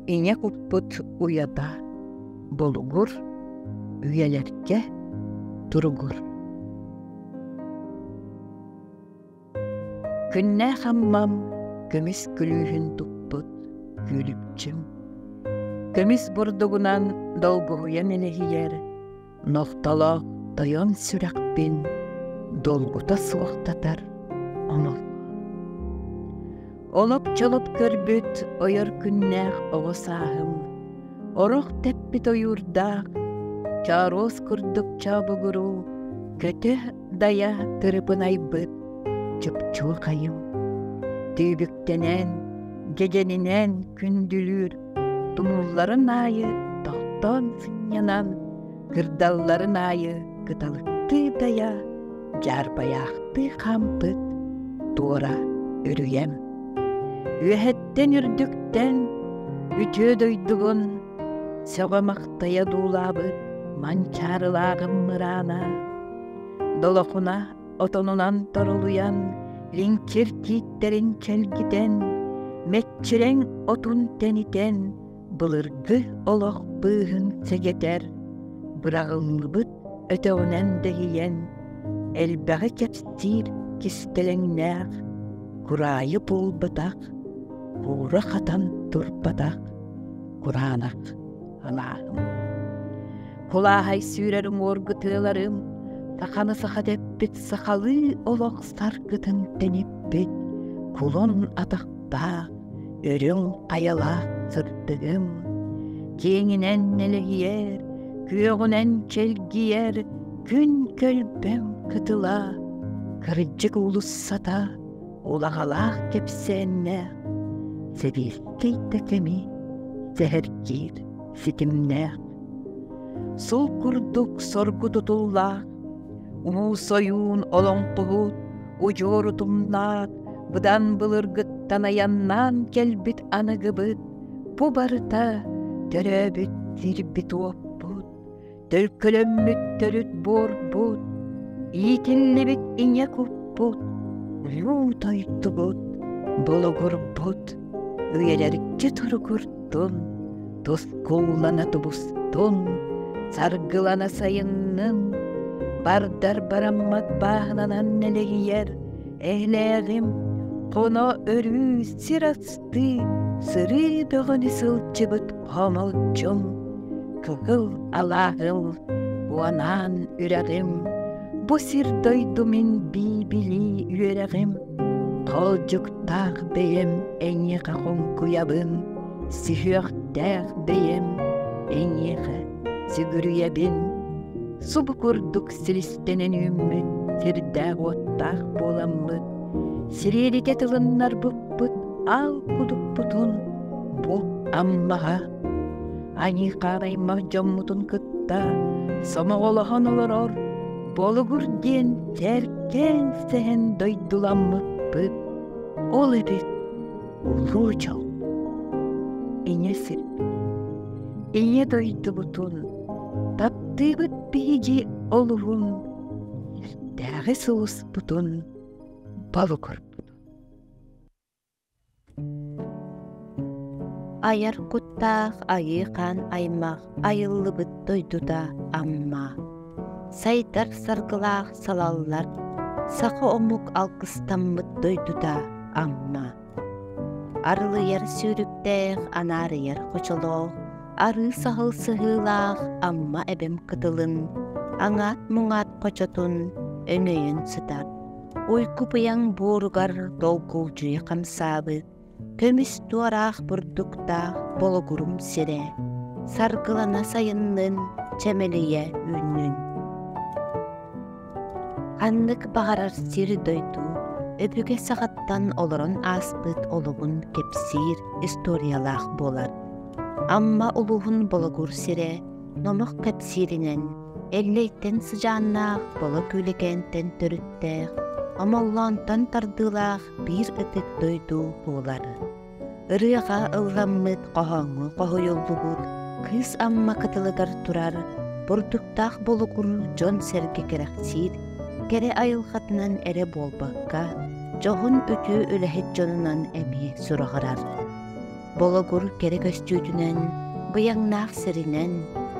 İne kuput uyada, bolugur, üyelerge durugur. Künne hammam, kömis gülühün tupput, gülüpçüm. Kömis burdugunan dolguhuyan elehiyer, noktala dayan sürakbin, dolguta suaktatar, onol. Olop çolop körbüt, oyur künneh oğu sahım, orok teppit oyurdağ, çaroz kurduk çabuguru, kötü daya tırıpın aybıt, çıpçuğu kayım. Tüybüktenen, geceninen kündülür, dumulların ayı tohton sınyanan, gırdalların ayı gıdalıktı daya, carbayaktı kampıt, doğra ürüyem. Ühetten ürdükten, ütü duyduğun, soğamaktaya duulabıt, mançarılağın mırana, dolokuna otonunan toruluyan, linkir kiitlerin çelgiden, metçiren otun teniten, bılırgı olok bığın segeter, bırağılbıt öteğinen dehiyen, elbağı kepsir kistelenler, kurayı bulbadak, kura katan turbadak, kuranak Allah'ım. Kulahay sürerim orgıtılarım, sakanı sakadeppit sakalı olok sargıtın tenippit, kulun atakta, örün ayala sırtığım, kenginen nelehiyer, köyüğünen çelgiyer, gün kölbem kıtıla, kırıcık ulus sata, ulağalak kepsenne, sevilki tekemi, seherkir sitimne. Sul kurduk sorgu tutulla, soyun olon kuhut, ucurutumlar, bıdan bılırgıttan ayannan kelbit anıgıbıt, bu barıta töröbüt zirbit opput, tölkölömmüt törüt borbut, yitinlebit inye kupput, lutaytubut, bolugurbut, üyelerikçi turgurtun, toskullana tubustun, sargılana sayının, bardar barammat bağlanan nelegiyer, ehleğim, kono örü sirastı, sırı böğünü sılçıbıt komalcım, kıgıl Allah'ım, bu anan üreğim, bu sir doydumin bibili yüreğim, kolcuktağ beyim, enye kakon kuyabın, sihürdağ beyim, enye sigürüyebin, subu kurduk silistenen ümmüt, sirdağ ottağ bolamıt, sirelite tılınlar bıppıt, al kuduk butun, bu ammaha. Ani qarayma jammutun kıtta, sama olahan oloror, bolugur diyen terken sehen doydulanmıppıt, ol ebit, ulu çal, inye sirp, inye doydu butun, taptıbıt bihici oluhun, dağı soğus butun, balıkur butun. Ayar kuttağ, ayıqan aymaq, ayıllıbıt doydu da amma. Saydar sargılaq salallar, sağı omuk alkıstanbıt doydu da amma. Arılı yer sürüktağ, anarı yer koçoloğ, arı sahıl sıhılaq, amma ebem kıtılın, anat mungat koçotun, önöyün sıtar. Uyku bıyan burgar dolgulcuyu kamsabı, kömüs duaraq burdukta bolugurum sire, sargılana sayının çemeliye ünnün. Kanlık bağarar siri doydu, öpüge sağattan oloron aspıt olubun kepsir istoriyalaq bolar. Amma uluhun bolugur sire, nomuk kepsirinen, elleyten sıcanlaq bolu gülegenten törüttağ, amollantan tardılaq bir ıtık doydu boları. Irığa ılğammıt qoğanğı qoğuyullubut, kız amma kıtılıgar turar, burduktağ bolugur jon sergi kereksir, kere ayılgatından ere bolbakka, johun ütü ülehet jonunan emi surağırar. Bologur kere köstüğütünen, bıyangnaq sirinen,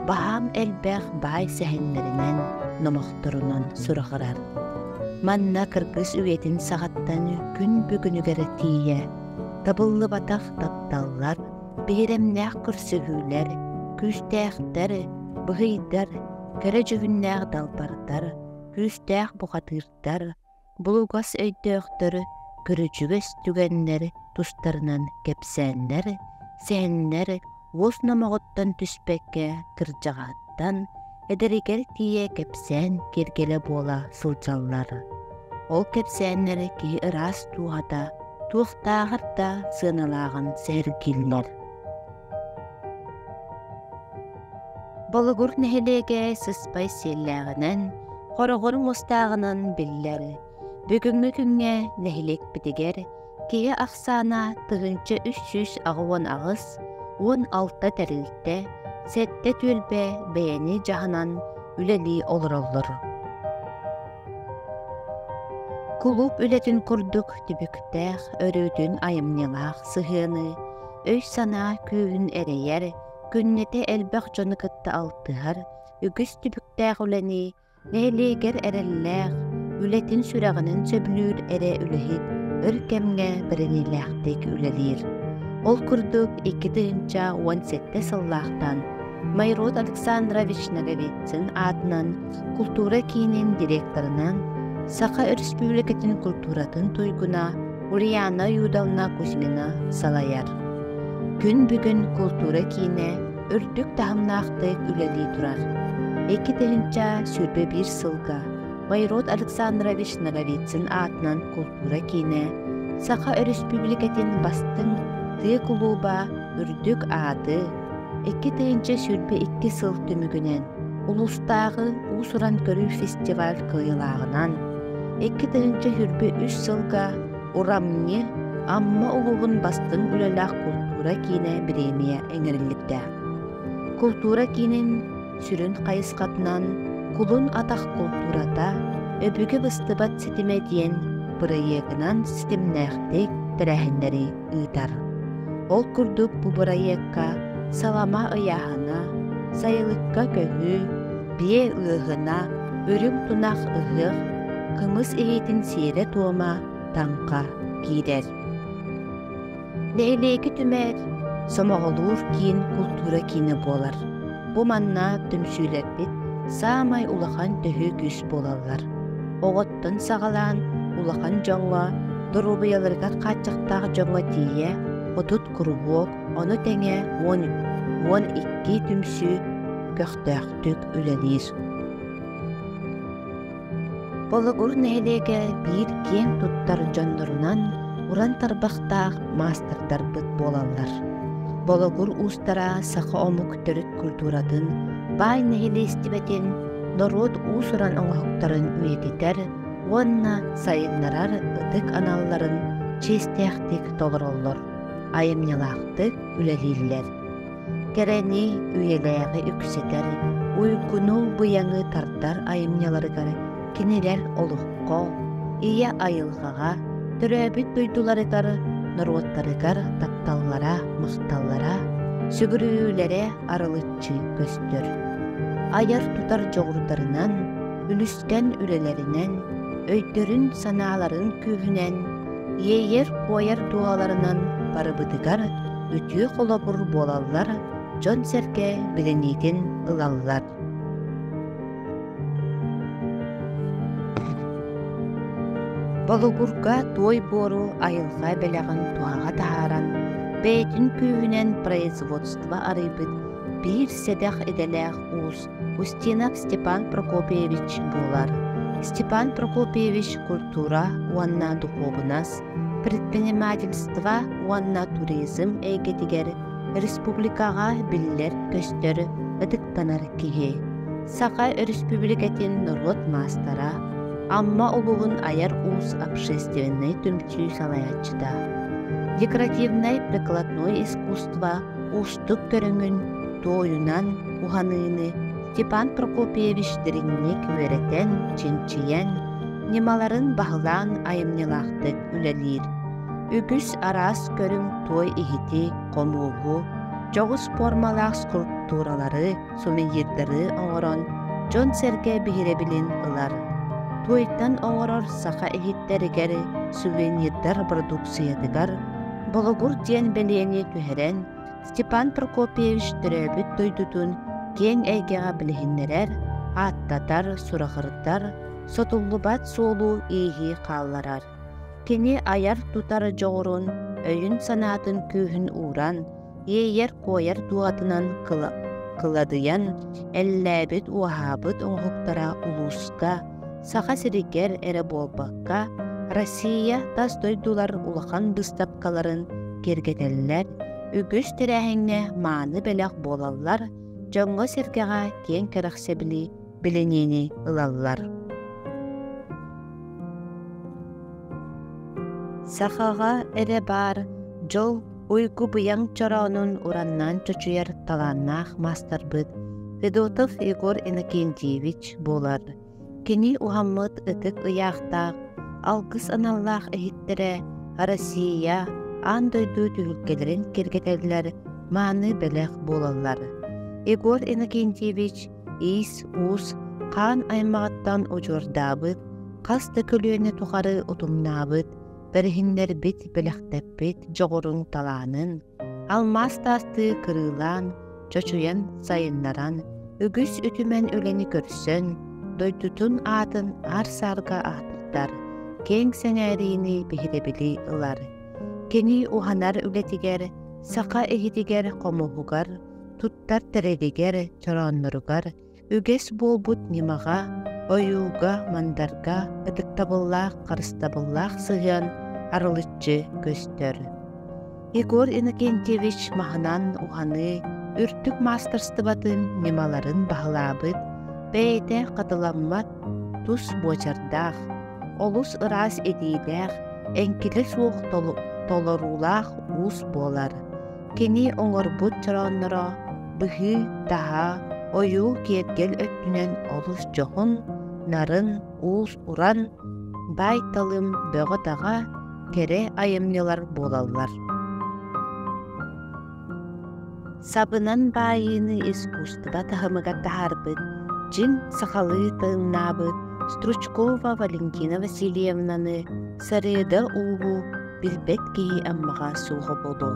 baham elbäq bay sehenlerinden, nomoktorunan suraqarar. Manna kırgız üyetin sagattan gün bugünügere tiye, tabıllı bataq taptallar, biremnäq kürsühüler, küstäqter, bıhıydar, kere cüvünnäq dalbardar, küstäq buqatırtar, bulugas öydöktör, görücüges tügenler, tuştarınan kepsänler, sehenler, vos namagottan tüspekke kırjağattan, ederiger tiye kepsän kirgele bola sılcallar. Ol kepsänleri ki ıras tuğada, tuğtağırda sığınalağın sergiller. Bolugur nehelege sıspay sellağınan, qorogorun ostağınan billeri, bugünkü günge nehilik bitiger, ki aksana tığınca 300 ağıvan ağız, 16 terilde, sette tülbe beğeni cahanan üleli olur. Kulup ületin kurduk tübüktəq, örüdün ayımnilaq sıhını, öy sana kühün ereyer, günnete elbaq jonu kıtta altıhar, ügüs tübüktəq üleni, nehliger erelləq, ületin sürağının söbülür ere ülehit, örkemge birinilaqtek ülelir. Ol kurduk 2017 sallaqtan, Mayrod Aleksandrovich Nagovitsin adынан Kultura Kinin direktorынан Saqa Respublikatin kulturatın tuyguna Ulyana Yudovna Kuzmina salayar. Gün bugün Kultura Kine ördük tahamnaqtık üleli turar. 2 sürbe bir sılga Mayrod Aleksandrovich Nagovitsin adından Kultura Kine Saqa Respublikatin bastın tı kuluba ördük adı 2 sürbe 2 sıl tümügünen Ulustağı Usuran Körü Festival kıyılağынан 2 sürbe 3 sılga Uramni amma uluğun bastın ülelağ Kultura Kine biremiye eňerillikde. Kultura Kinin sürün kayıskatnan kulun ataq kulturata öbüge bıstıbat sitime diyen proyektinan sistemnäqtik terähinleri ıtar. Ol kurduk bu proyekka salama ıyahına, sayılıkka köhü, biye ığına, örüm tunaq ığıq, kımız eğitin sire tuğma tanqa gider. Neyleki tümer, somoğulur kiin kultura kini bolar. Bu manna tümsüler bit, sağmay ulaqan töhü güs bolarlar. Oğottun sağalan, ulaqan jonga, durubiyalarga qaçaqtaq jonga tiye, otut kurubok, onu tenge 12 tümsü köxtöktük ülelir. Bolugur nehelege bir keng tuttar jondorunan uran tarbaqtaq masterdar bit bolallar. Bolugur ustara saqa omuk törük kulturatın, bay neheli istibetin, norod usuran oңoqtарын üyetiter, onna sayınlarar ıtık analların çestektik dolurollar, ayımnilaqtık üleliller. Kereni üyeleği ükseter, uykunu buyanı tartar ayımnyalarıgar, kiniler oluqqa, iya ayılgağa, töröbüt duydularıgar, norotlarıgar tattallara, mıhtallara, sügürülere arılıççı göstör. Ayar tutar joğurdarından, ülüsten ülelerinden, öydörün sanaların kühünen, yeyer koyar dualarından barıbıdıgar, ütü kolabur bolallar, jon serke bilenidin ılallar. Bolugurga toy boru ayılga belağın tuağa taharan, beytin kühünen производства arıbıt, bir sedaq edelaq uz Ustinak Stepan Prokopyevich bolar. Stepan Prokopyevich kultura uanna духовnas, предпринимательства уанна туризм эйгетигер республикага биллер көстөр ыдыктанар киһи. Саха республикатын норот мастара, амма улугун аяр уз общественный түмчү салаячыда. Декоративный прикладной искусство устук көрөңүн тоюнан уханыны Степан Прокопьевич диринник веретен, чинчиен, немаларын бағылан айымнелақтык үлелир. Үгүс араас көрүң той ихити, комуğu, жоғыс формалақ скульптуралары, сувенирдары оңорон, Дьон Серге бихиребилин ылар. Туйттан оңорор саха ихиттеригер сувенирдар продукциядыгар, Бологур диэн белиэни түһэрэн, Степан Прокопьевич төрөбүт тойдутун кең эйгеға билихиннерер, аттатар, сурахырдар, сотуллубат соолу ийги қалларар. Кени аяр тутар жоғырун, өйін санатын күйін уран, ейер койар туатынан кыладыян, әлләбіт уахабыт оңғықтара улуска, саха сиригер әрі болбаққа, Россия тас дойдулар улахан быстапкаларын кергетеллер, үгіс тірәхіңне маны бәләқ болалар, Дьонго Сергеға кен кәрәқсебілі біленені ылаллар. Сахаға әрі бар, жол уйгу бұяң чараунун ураннан чөчүйер таланнақ мастар бұд, Федотов Егор Иннокентьевич болар. Кені Ухаммыд ытык ыяқтақ, алгыс аналлақ эхиттері Россия андойду түгілкелерін кергетелілер маны бәләқ болалар. Егор Иннокентьевич ис, ус, қан аймағаттан ұжордабыд, қасты көліені тұқары ұтымнабыд, Бәрхиннер бет бәләқтәппет жоғырың таланын, алмас тасты кырылан, чочуян сайыннаран, үгіс үтімен өлені көрсін, дойдутун атын арсарға атырдар, кең сәңәріні бігіребілі ылар. Кені уханар үлетігер, сақа эхитігер қомуғығар, туттар тәрелігер, чараннырығар, үгес болбут немаға, ойуға, мандарға, ыдықтабыллақ, қарыстабыллақ сығын, арылытчы көстөр. Егор Иннокентьевич махынан уханы үртік мастерстыбатын немаларын бағылабыд, бәйті қатыламмат тус бочардақ, олус ырас едейләқ, әңкілі суық толырулақ ұс болар. Кені оңырбұт чаранныра, бұхы, таға, ойу кергел өттінен олус жоғын, нарын, ұс, уран, бай талым бөғытаға, кере айымнелар болалар. Сабынан байыны искусства тахымыга тахарбыд, жин сахалы тыңнабыд, Стручкова Валентина Васильевнаны сарыда уғу билбет кейі аммаға суғы болу.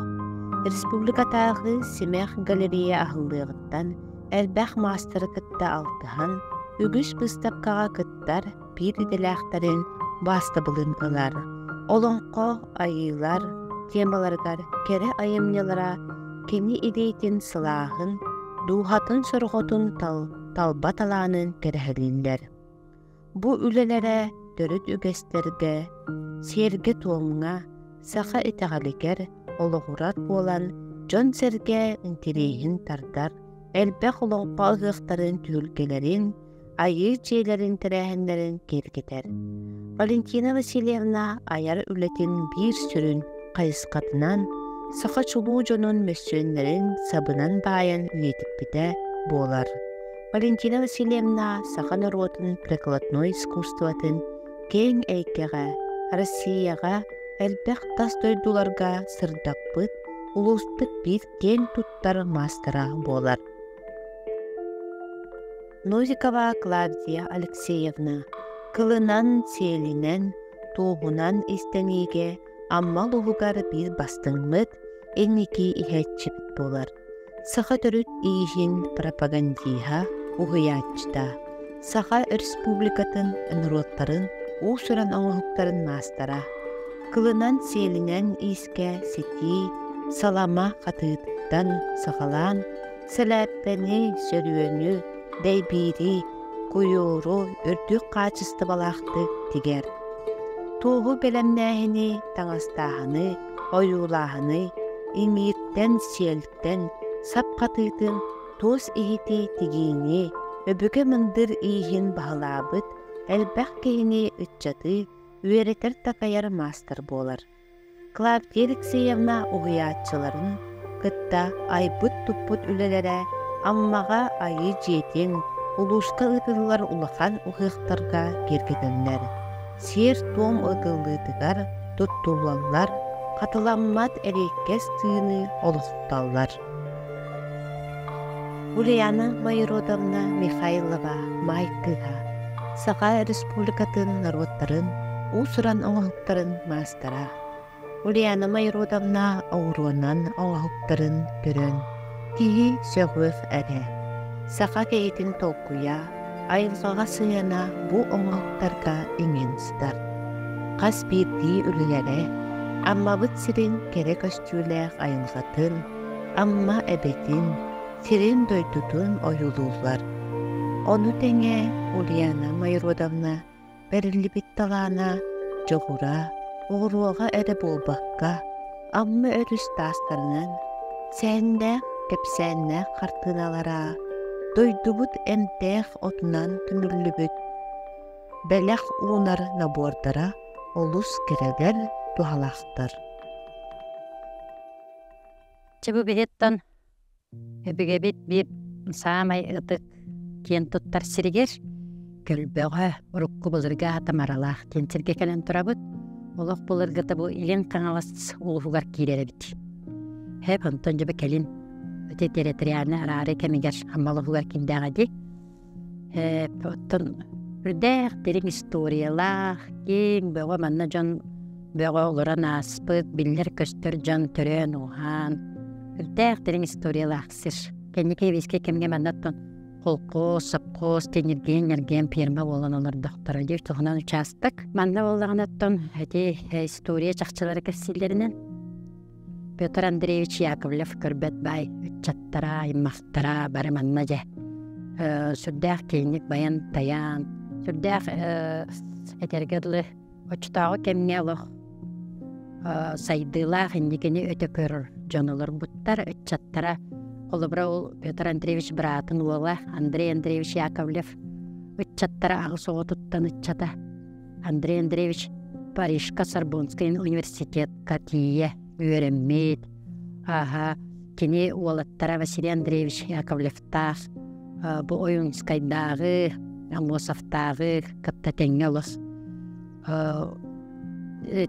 Республикатағы Семех галерея ахыллығыттан әлбәқ мастыры кітті алтыхан, үгіс бұстапқаға кіттар пирделәқтарын бастабылын ылар. Олонқо айылар, темаларгар, кере айымнелара, кені идейтін сылағын, дуғатын сұрғытын талбаталанын керехелілер. Бу үлелere дөрүт үгестерге, серге туомға, саха итағалигер, олығырат болан, Дьон Серге интерейін тардар, әлбәқ олонқо ығықтарын түлгелерін, айы жейлерін тірәхінлерін кергетер. Валентина Васильевна аяр үлетін бір сүрін қайысқатынан, сақа чулу жонун мәсөнлерін сабынан байын үлетіп біде болар. Валентина Васильевна сақа народын прикладной искусстватын кең әйкеға, Россияға, әлбәқ тас дойдуларға сырдақпыт, улустық бір кен туттар мастера болар. Новикова Клавдия Алексеевна кылынан селинен, туғынан истенеге, аммал ұғығар бір бастыңмыт, эннеки ихәтчіпіт болар. Саха түріт ийхин пропагандиха уғыячта. Саха республикатын народтарын, усуран оңғықтарын мастара. Кылынан селинен иске сети, салама қатыттан сақалан, сәләппәні сөрүөнү, бәйбири, кuyuru, үрдік қачысты балақты тигер. Туғы белемнәхіні, таңастағыны, ойулағыны, имиттен, селттен, сапқатыйтын, тоз ихити тигейіне, өбігі мындыр ихин бағылабыд, әлбәқ кейіне үтчаты, үйеретер тақайар мастер болар. Клавдия Алексеевна ұғиятчыларын, кытта айбыт тұппыт үлелері, аммаға айы жетен, улуска ытылылар улахан ухықтарға кергетенлер. Сер том ытыллытыгар, туттулалар, katılanmat erikes tığını oluqtallar. Ульяна Майродовна Михайлова Майкыга Саха Республикатын народтарын, усуран оңахуктарын мастара. Ульяна Майродовна ауруанан оңахуктарын көрөн. Киһи сөгөф әрі. Саха кейтин толкуя, айылғаға сыяна бу оңахуктарга иңен сыдар. Қас бирди үлілері, amma быт сирин керек өстүләк айылғатын, amma эбетин, сирин дойдутун ойулуулар. Onu tenge Ульяна Майродовна берилли битталана жоғура, оғыруаға әрі болбаққа, amma өріс тастарынан, сәнді кепсәнді қартыналара, дойдубут әмтәқ отынан түнүрлүбүт. Бәләқ уынар набордара, олус керегер тухалақтар. Чебу бехеттан эбигебит бир самай ытык кен туттар сиригер көлбөҕө урукку булырга атамаралаах кенсирге келен турабыт олох булыргыта бу илен каңалас улуфугар кииреребит хеп онтон жебе келин өте территориальный арары кемигер аммалуфугар киндаагади оттон үрдээх дерин историялаах кең бөҕө манна дьон бөҕө олоран ааспыт биллер көстөр дьон төрөөн уһаан үрдээх дерин историялаах сир кеннике биске кемге маннаттон холкоос, сапкоос, тенерген, ерген перма болан олар доктора деп туғынан участок. Манна болағанаттан әте история чақчылары кәсселерінен Петр Андреевич Яковлев көрбет бай үтчаттара, иммақтара бары манна же. Сүрдәқ кейінік баян таян, сүрдәқ әтергерлі очтағы кемне олық сайдылақ ендекені өте көрір жонылыр бұттар үтчаттара. Олыбра ол Петр Андреевич братын уола Андрей Андреевич Яковлев үтчаттара ағы соғы туттан үтчата. Андрей Андреевич Парижка Сорбонский университетка тие үйренмейд. Кені уолаттара Василий Андреевич Яковлевтақ бұ Ойынскайдағы, Амосовтағы капта тәңе олыс.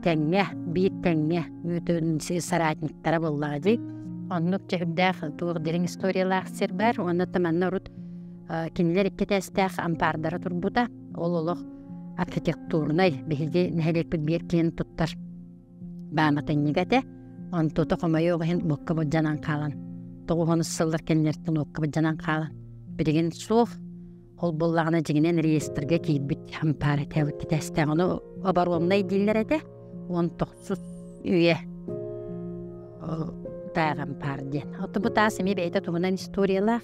Тәңе, бейт тәңе үтін саратниктара боллады. Оннук жегдәх туғ дерин историялах сир бар, онна таманна урут кинилер иккетестәх ампардара турбута, ол олох архитектурнай бихилге нәһәлекпит бир кен туттар. Бааматын нигәте, он туты қомайы оғын бұққа бұджанан қалан. Тоғуғын сыллар кенлерттің оққа бұджанан қалан. Біреген суық, ол боллағына жегінен реестрге кейбіт ампары тәуіт кетестәң. Оны обаруымнай дейлер әді, он тоқсыз үйе тағам парден. Оты бұта семи бейті туғынан историялақ.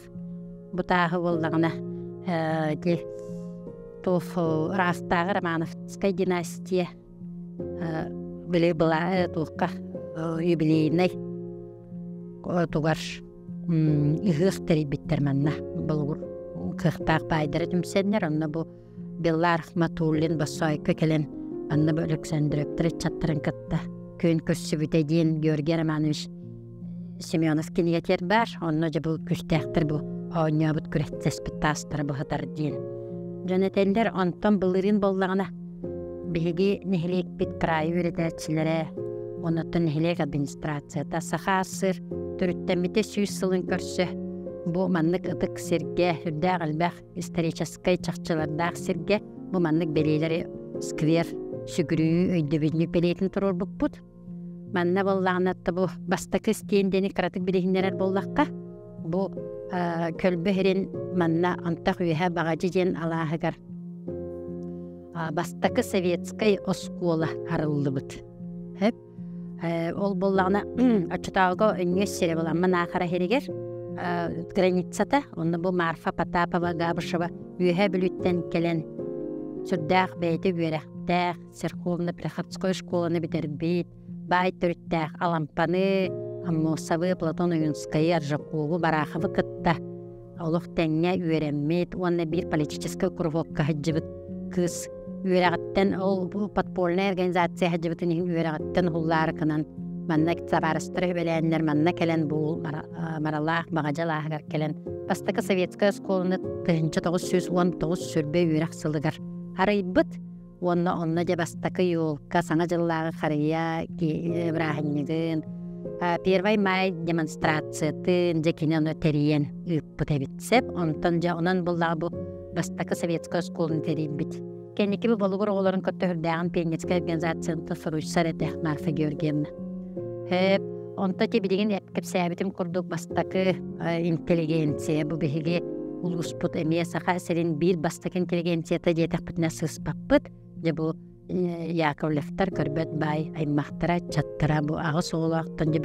Бұтағы боллағына туф растағы Романовскай династия білі бұла туққа юбилейнай туғар ұғық тәрібіттер манна бұлғыр қықтақ байдары түмсенлер. Онна бұл Белла Рахматуллин басойқы келен анна бұл Александр Өптірі чаттырын кітті. Көн көссі бүте дейін Георгий Романович Семенов кенетер бар, онна жа бұл күстәқтір бұл оңя бұт күреттес біттастыры бұғытар дейін. Жөнетелдер онтон бұлырын боллағына бігі нехелек біт крайы өретәтшілері, онытын нехелек администрацията саха асыр, түріттәміте сүйіс сылын көрсі, бұл маннық ұтық сірге, үрдәғ әлбәқ историческай чақчылардақ сірге, бұл маннық белейлері сквер, сүгірүү, өйдөбінлік белейтін тұрыр бұқпұд. Манна боллағынатты бұл бастақы стендені қыратық білігінерер боллаққа. Бұл көлбі херен манна антақ үйе бағажы ден алағығар. Бастақы советскай оскола арылды бұд. Ол боллағына очытауға өңе сері болан мана ақара херегер границата. Оны бұл Марфа Потапова Габышева үйе біліттен келен сүрдәқ бәйті үйерәқтәқ, Серховны Приходской школаны бітербейт. Бай түрттәқ Алампаны, Аммосавы, Платон Уюнскай, Аржақуғы, Барахавы кытта. Олық тәңе үйеренмейд, онна бір политический кругокка хаджыбыт кыз. Үйерәғіттен, ол подпольная организация хаджыбытын үйерәғіттен ғуллары кынан. Манна сабарыстыры бәләнлер, манна кәлен бұл маралақ, мағажалағығар кәлен. Бастықы советская сколыны 1919 сүрбе үйерәқ сылығар. Арайбыт, Онна жабастакы юлка саңа жыллағы қария брахиннигин. 1 май демонстрациятын жекене оны териен ыппыт эбитсеп, онтон жа онан буллағы бу бастакы советская школын терин бит. Кенеки бу болгор оголорун көттө хүрдәгән пионерская организацияны тасыручсар эте Марфа Георгиевна. Онта тебидеген эпкеп сәбитим курдук бастакы интеллигенция бу беге улуспут эмие саха серин бир бастакы интеллигенцията жетек бүтүнө сыспаппыт. Же бу Яковлевтар көрбөт бай аймактара чаттара бу агы соолактан же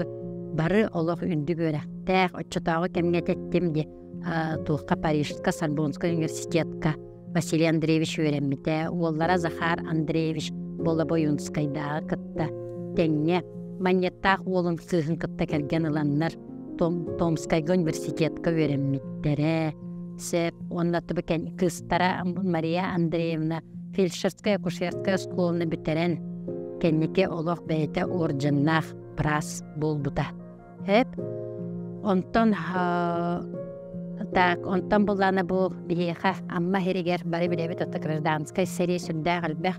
бары олох үндү көрөктәк оччотагы кемге теттим де туукка Парижска Сорбонская университетка Василий Андреевич өреммите, уоллара Захар Андреевич Болобоюнскайдагы кытта теңне маньяттах уолун сыгын кытта келген ыланнар Томскайга университетка өреммиттере сеп оннаты бекен кыстара Мария Андреевна фельдшерская акушерская школаны битерен кеннеке олох бейте орденнах прас болбута. Онтон булланы бу бихеха амма херигер бары билебит отта гражданская серия сүрдә галбах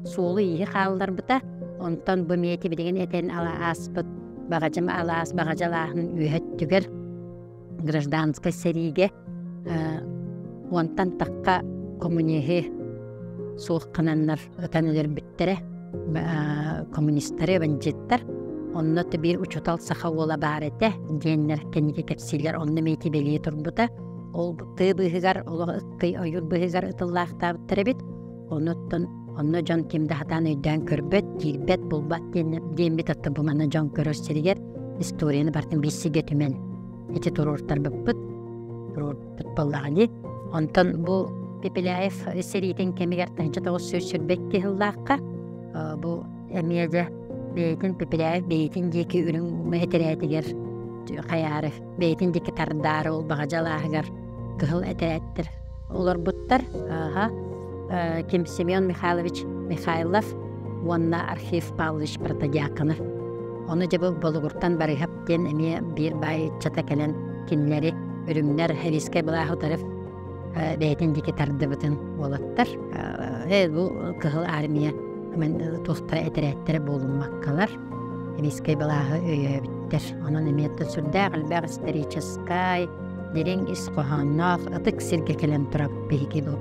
сулы ии халдар бута. Онтон бу мети бидеген этен ала аспыт багажым алас багажалахын үйөттүгер гражданская сериге онтан такка коммунихи сууккананнар өтөнөлөр биттере коммунисттары банжеттер онноту бир учутал саха ола баарете деннер кенеке кепсилер онны мети белии турбута ол тыбыгар оло ыккый ойур быгар ытыллаактаабыттар бит оноттон онно жон кимде хатан өйдөн көрбөт кирбет булбат дембит атты бумана жон көрөстеригер историяны бартын биссиге түмен эти туруртар быппыт боллагани онтон бу Пепеляев серийтен кемигер таңча тоғыз сөз сүрбекке хыллаққа бу эмиеде бейтин Пепеляев бейтин деки үрін мәтерәтігер қаяры бейтин деки тардары ол бағажалағығар кығыл әтерәттір олар бұттар Ким Семен Михайлович Михайлов онна Архив Павлович Протодиаконов оны жабы болуғыртан барыхаптен әме бір бай чата кәлен кинлері үрімнер хәвеске бұлағы тариф бәйтін деке тарды бұтын олаттар. Бұл кығыл армия мен тұқтара әтерәттері болынмаққалар. Хәвеске бұлағы өйі біттер. Оның әметті сүрді ғылбәғ историческай, дерен ис қоғаннақ, ұтық сірге кәлен тұрап бейге бұл.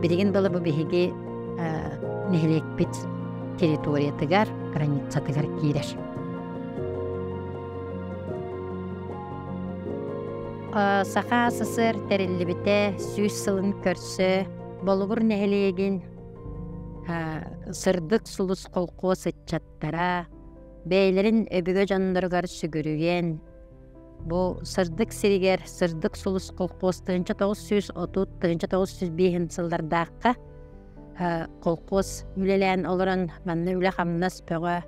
Біреген бұлы бұл бейге нехелек біт территориятығар, границатығар кейдер. Саха сысыр тәреллібіте сүйіс сылын көрсі, болуғыр нәхелеген сырдық сұлыс қолқуы сытчаттара, бәйлерін өбігі жандырғар сүгіріген, бұл сырдық сиригер, сырдық сұлыс қолқуыз 1930-1905 сылдардаққа қолқуыз үлелән олырын манны үлі қамнас пөға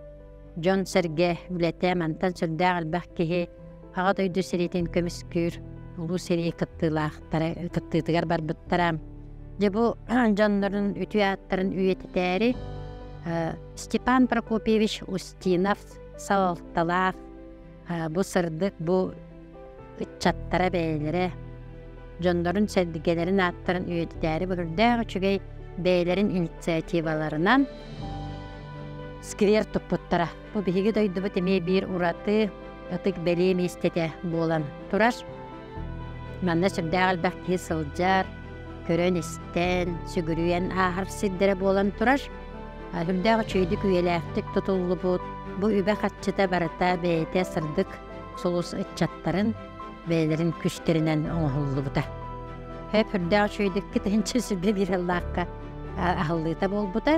жон сірге үләте мантан сүрді ғалбақ кеге ағат өйді серейтен көміс көр улу серей кыттыгар бар бұттарам. Же бұл жонларын үтü аттарын үйететәрі Степан Прокопьевич Устинов салықталақ бұл сырдық бұл үтчаттара бәйлері жонларын сәддігелерін аттарын үйететәрі бұлырдағы чүгей бәйлерін инициативаларынан сквер тұппыттара. Бұл бейгі дойды бұт еме бір ұраты ытык бәлем естете болан турар. Манна сүрдәғал бәкке сылжар, көрөн істен, сүгірүйен ағыр сиддері болан турар. Сүрдәғы чөйді күйеләқтік тұтылы бұд. Бұл үбә қатчыта барыта бәйте сырдық солыс үтчаттарын бәйлерін күштерінен оңғылы бұта. Сүрдәғы чөйдік кітінші сүрбе бір ыллаққа ағылыта бол бұта.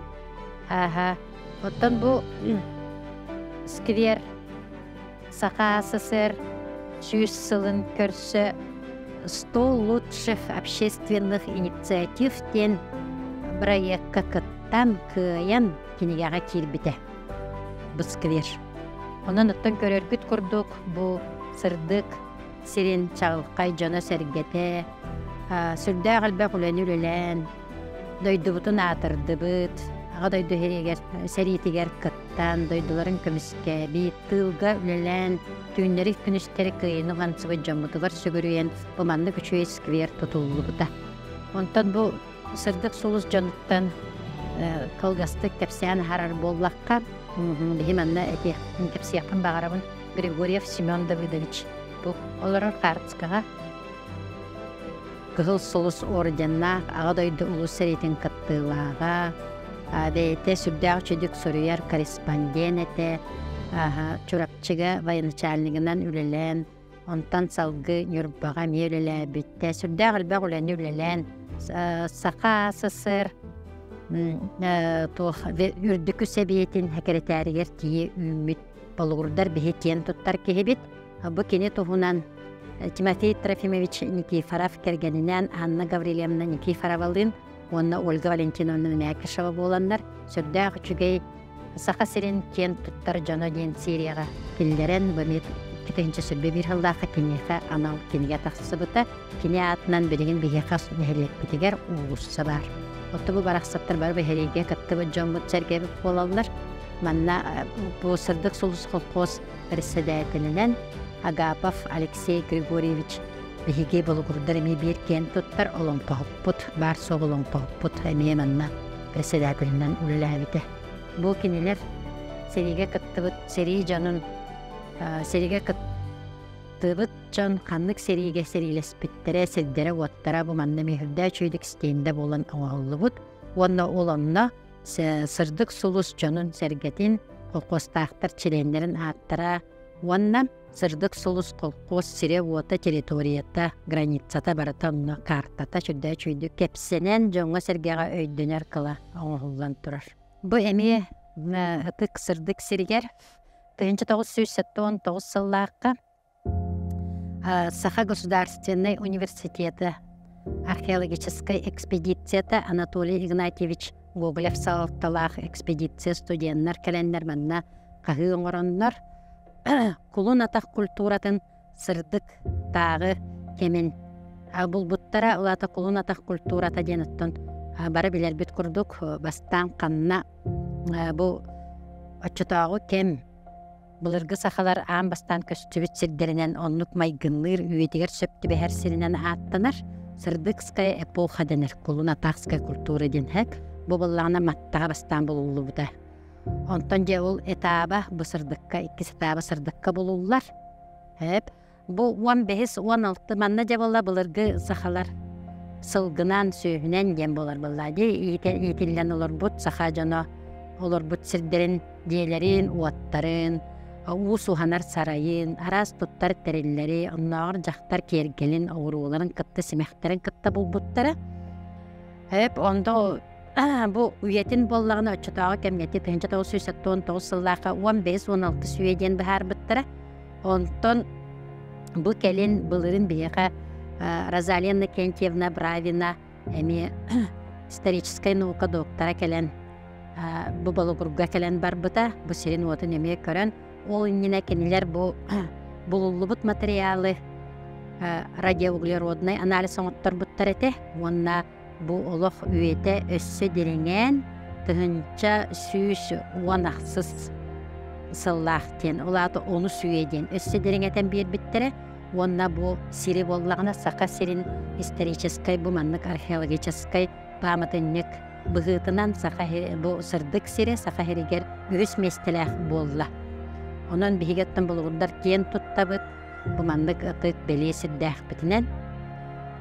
Оттан бұл сквер Саха СССР сүйіс сылын көрсі 100 лучших общественных инициативтен проектка кыттан кыян кенегеға келбіті. Бұл сквер. Онын ұттан көрергіт күрдік бұл сырдық сирен чағылқай жона сәргеті, сүрді ғалбақ үлән үлілән, дойды бұтын атырды бұт, аға дойды сәритігер кыттан, дойдыларын көміске, бейт тылға үлілән, түйінлері күністері күйені ғансыбы жамытығар сүгірейен бұманды күчуе сквер тұтылы бұта. Онтан бұл сырдық сұлыс жоныттан кылгастык кепсян харар боллакка бихиманна эти кепсяпын багарабын Григорьев Семен Давидович бу олорор картскага кыгыл солус орденна агадойду улус серитин каттылага бейте сүрдәг чөдүк сөрүяр корреспонденте чурапчыга военачальнигинен үлелен онтан салгы нюрбага мелеле битте сүрдәг албак үлен үлелен сака сысыр үрдүкү себиетин хекеретәригер тие үмүт болгурдар бехетен туттар кехебит бу кене туһунан Тимофей Трофимович Никифоров кергенинен Анна Гаврилевна Никифоровалын онна Ольга Валентиновна Мякишева боландар сүрдәг үчүгей сака сирин кен туттар жана ден Сирияга киллерен бемет китенче сүрбе бир хылдакы кенеха анал кенеге таксыбыта кине атынан береген бихекас нехелек битигер улусса бар. Оттубу бараксаттар бар бехереге каттыбы жомбут сергебип болалар. Манна бу сырдык сулус колхоз председателинен Агапов Алексей Григорьевич бихиге болгурдар эми бир кен туттар оломпоппут бар соголомпоппут эми манна председателинен улелебите. Бу кинелер сериге каттыбыт сери жанын сериге каттыбыт жан каннык сериге серилеспиттере селдере оттара бу манна мехирдэ чөйдүк стенде болан оғаллыбыт онна олонна сырдык сулус жанын сергетин колхозтактар членерин аттара онна сырдык сулус колхоз сире ота территорията границата баратанна картата чөйдэ чөйдүк кепсенен жоңго сергега өйдөнөр кыла оңоллан турар. Бу эми ытык сырдык сиригер 1979 сыллаакка Саха государственный университеты археологической экспедицията Анатолий Игнатьевич Гоголев салатталаах экспедиция студенттер келеннер манна кахы оңороннор кулун атак культуратын сырдык тагы кемин булбуттара улата кулун атак культурата денеттон бары билер бит курдук бастан канна бу очотагы кем Булыргы сахалар аан бастан көстүбүт сирдеринен оннук майгынныр үйетигер сөптү бэхер сиринен аттанар сырдыкская эпоха денер кулун атакская культура денхек бу буллана маттага бастан булуллубута. Онтон же ул этаба бу сырдыкка иккис этаба сырдыкка булуллар. Бу 15-16 манна же болла булыргы сахалар сылгынан сүйүнен дем болар буллади итиллен олор бут саха жана олор бут сирдерин диелерин уаттарын уусуханар сарайын, арас туттар терелleri, onnar жактар кергелин, ауруоларын кытты семехтерин кытта булбуттара. Онда бу үйетін боллағына өтчетағы кемнеті 1989 сыллаға 15-16 сүйеден бахар бұттара. Онтон бу келин бұлырын бейеға Розалия Кентьевна Бравина, эми историческая наука доктора келен, бу балугурга келен бар бұта, бу серин отын эме көрін. Ол иннене кенелер бу булуллубут материалы радиоуглеродный анализ оңоттор буттар эте. Онна бу олох үйете өссө дереңен тыгынча сүйүс уанахсыз сыллахтен. Олаты оны сүйеден өссө дереңетен бир биттере. Онна бу сири боллагына сака сирин исторической бу маннык археологической памятник быгытынан сака бу сырдык сири сака херигер өс местелех болла. Онон бихигеттен булгурдар кен туттабыт, бу мандык ытык белесирдэх битинен.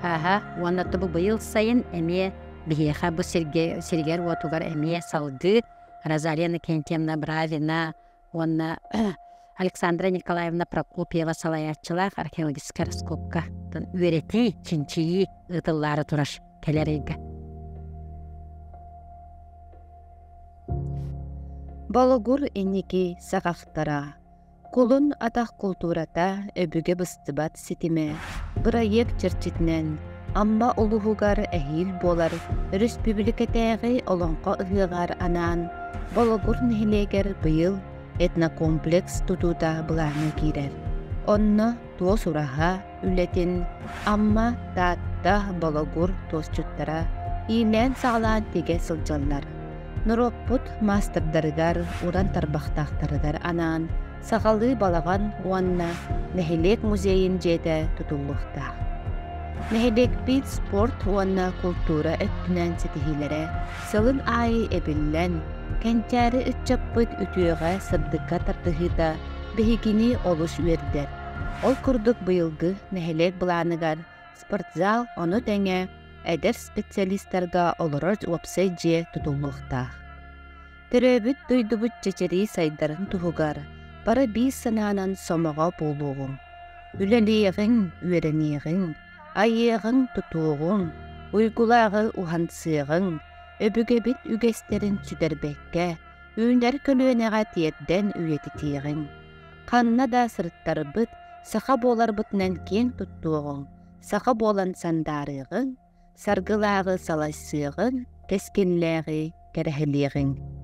Оннаты бу быйыл сайын эме бихиха бу сиргер отугар эме салды Розалия Кентьевна Бравина, онна Александра Николаевна Прокопьева салаячылар археологическая раскопка үйрети чинчии ытыллары тураш келерейге. Балогур энники сағақтара. Кулун атақ культурата өбіге быстыбат сетиме. Проект черчитнен, амма улуғугар әхил болар, республикатағы олонқа ұғығар анан, балогур нехилегер быйыл этнокомплекс тутута бұланы кирер. Онны тоос ураға үлетін, амма таатта балогур тоосчуттара, илен сағалан теге сылжалар. Нуроппут мастердарыгар, уран тарбақтақтарыгар анан, сағалы балаған уанна нехилек музейин жете тутуллуқта. Nähedekbit sport uanna kultura öttünen setihilere sılın ayı ebillen kençäri ütçappıt ütüöge sırdıkka tartıhıda behigini oluş verdiler. Ol kurduk bıyılgı nähelek bulanıgar sportzal onu denge eder spesialistlarga olurur wapsayje tutulmukta. Teröbüt duydubut çeçeri saydarın tuhugar bara bir sananan somağa buluğun. Üleliğin, üvereniğin, ayığın tutuğun, uygulağı uhansığın, öbügebit ügesterin süderbekke, ünler kölüğüneğe tiyedden üyetitiğin. Kanna da sırttarıbıt, sağa bolarbıt nänken tuttuğun, sağa bolan sandarığın, sargılağı salaşsığın, keskinliği, kerehliğin.